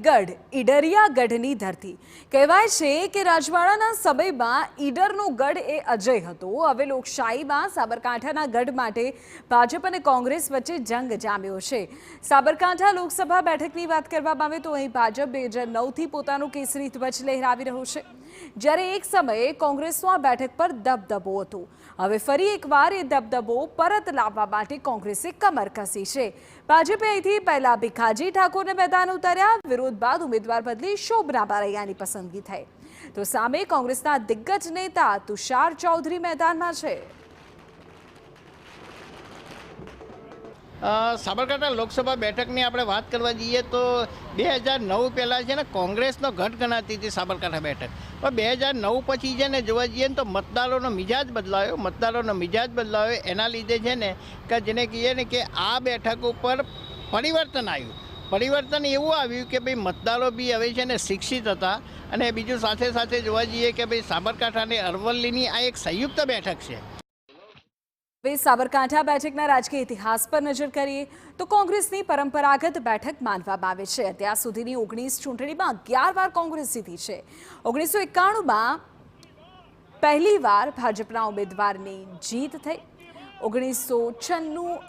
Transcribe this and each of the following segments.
ગઢ ઈડરિયા ગઢની ધરતી કહેવાય છે કે રાજવાડાના સમયમાં ઈડરનો ગઢ એ અજય હતો। હવે લોકશાહીમાં સાબરકાંઠાના ગઢ માટે ભાજપ અને કોંગ્રેસ વચ્ચે જંગ જામ્યો છે। સાબરકાંઠા લોકસભા બેઠકની વાત કરવામાં આવે તો અહીં ભાજપ 2009થી પોતાનું કેસરી ધ્વજ લહેરાવી રહ્યું છે, જ્યારે એક સમયે કોંગ્રેસનો આ બેઠક પર દબદબો હતો। હવે ફરી એકવાર એ દબદબો પરત લાવવા માટે કોંગ્રેસે કમર કસી છે। ભાજપે અહીંથી પહેલા ભીખાજી ઠાકોરને मैदान उतर्या, विरोध बाद उम्मीदवार बदली शोभना बारैयानी पसंदगी थई तो सामे कांग्रेसना दिग्गज नेता तुषार चौधरी मैदाનમાં છે। સાબરકાંઠા લોકસભા બેઠકની આપણે વાત કરવા જઈએ તો 2009 પહેલાં છે ને કોંગ્રેસનો ગઢ ગણાતી હતી સાબરકાંઠા બેઠક, પણ 2009 પછી છે ને જોવા જઈએ ને તો મતદારોનો મિજાજ બદલાયો। એના લીધે છે ને કે જેને કહીએ ને કે આ બેઠક ઉપર પરિવર્તન એવું આવ્યું કે ભાઈ મતદારો બી હવે છે ને શિક્ષિત હતા, અને બીજું સાથે સાથે જોવા જઈએ કે ભાઈ સાબરકાંઠા અને અરવલ્લીની આ એક સંયુક્ત બેઠક છે। સાબરકાંઠા બેઠકના રાજકીય ઇતિહાસ પર નજર કરીએ તો કોંગ્રેસની પરંપરાગત બેઠક માનવામાં આવે છે। અત્યાર સુધીની 19 ચૂંટણીમાં 11 વાર કોંગ્રેસ જીતી છે। 1991માં પહેલીવાર ભાજપના ઉમેદવારની જીત થઈ। 1996,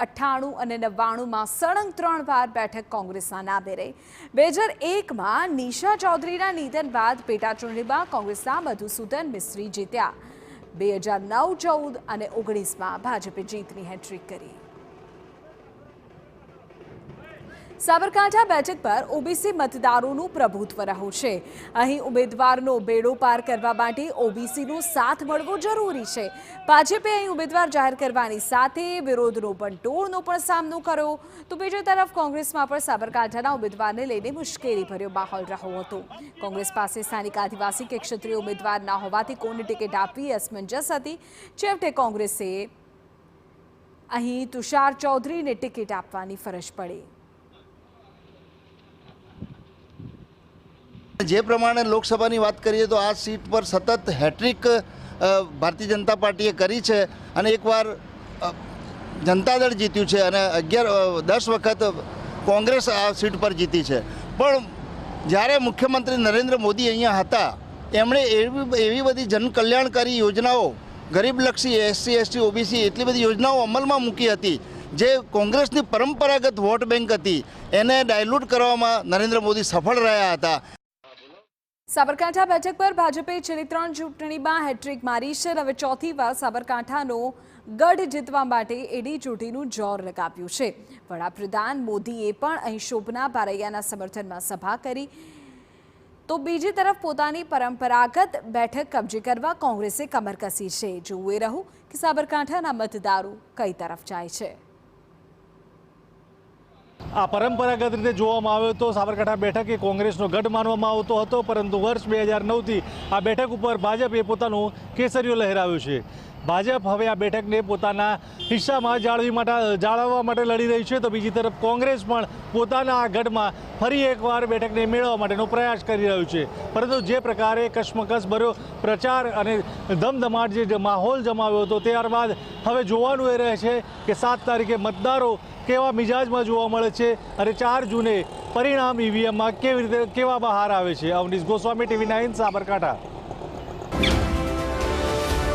98 અને 99માં સળંગ 3 વાર બેઠક કોંગ્રેસના નામે રહી। 2001માં નિશા ચૌધરીના નિધન બાદ પેટા ચૂંટણીમાં કોંગ્રેસના મધુસૂદન મિસ્ત્રી જીત્યા। 2009, 14 અને 19માં ભાજપે જીતની હેટ્રિક કરી। સાબરકાંઠા બેઠક પર ઓબીસી મતદારોનું પ્રભુત્વ રહ્યું છે। અહીં ઉમેદવારનો બેડો પાર કરવા માટે ઓબીસીનો સાથ મળવો જરૂરી છે। ભાજપે અહીં ઉમેદવાર જાહેર કરવાની સાથે વિરોધનો બંટોળનો પણ સામનો કર્યો તો બીજી તરફ કોંગ્રેસમાં પણ સાબરકાંઠાના ઉમેદવારને લઈને મુશ્કેલીભર્યો માહોલ રહ્યો હતો। કોંગ્રેસ પાસે સ્થાનિક આદિવાસી કે ક્ષત્રિય ઉમેદવાર ના હોવાથી કોને ટિકિટ આપવી અસમંજસ હતી। છેવટે કોંગ્રેસે અહીં તુષાર ચૌધરીને ટિકિટ આપવાની ફરજ પડી। જે પ્રમાણે લોકસભાની વાત કરીએ તો આ સીટ પર સતત હેટ્રિક ભારતીય જનતા પાર્ટીએ કરી છે, અને એકવાર જનતા દળ જીત્યું છે અને 10 વખત કોંગ્રેસ આ સીટ પર જીતી છે। પણ જ્યારે મુખ્યમંત્રી નરેન્દ્ર મોદી અહીંયા હતા, એમણે એવી બધી જનકલ્યાણકારી યોજનાઓ, ગરીબલક્ષી, એસસી એસટી ઓબીસી એટલી બધી યોજનાઓ અમલમાં મૂકી હતી જે કોંગ્રેસની પરંપરાગત વોટ બેંક હતી, એને ડાયલ્યુટ કરવામાં નરેન્દ્ર મોદી સફળ રહ્યા હતા। સાબરકાંઠા બેઠક પર ભાજપે છેલ્લી 3 ચૂંટણીમાં હેટ્રિક મારી છે। હવે ચોથી વાર સાબરકાંઠાનો ગઢ જીતવા માટે એડી ચોટીનું જોર લગાવ્યું છે। વડાપ્રધાન મોદીએ પણ અહીં શોભના બારૈયાના સમર્થનમાં સભા કરી તો બીજી તરફ પોતાની પરંપરાગત બેઠક કબજે કરવા કોંગ્રેસે કમર કસી છે। જોવું એ રહ્યું કે સાબરકાંઠાના મતદારો કઈ તરફ જાય છે। આ પરંપરાગત રીતે જોવામાં આવે તો સાબરકાંઠા બેઠક એ કોંગ્રેસનો ગઢ માનવામાં આવતો હતો, પરંતુ વર્ષ 2009થી આ બેઠક ઉપર ભાજપે પોતાનું કેસરીઓ લહેરાવ્યું છે। ભાજપ હવે આ બેઠકને પોતાના હિસ્સામાં જાળવવા માટે લડી રહી છે, તો બીજી તરફ કોંગ્રેસ પણ પોતાના આ ગઢમાં ફરી એકવાર બેઠકને મેળવવા માટેનો પ્રયાસ કરી રહ્યું છે। પરંતુ જે પ્રકારે કશ્મકશ ભર્યો પ્રચાર અને ધમધમાટ જે માહોલ જમાવ્યો હતો, ત્યારબાદ હવે જોવાનું એ રહે છે કે 7 તારીખે મતદારો કેવા મિજાજમાં જોવા મળે છે અને 4 જૂને પરિણામ ઈવીએમમાં કેવા બહાર આવે છે। અવનીશ ગોસ્વામી, TV9 સાબરકાંઠા।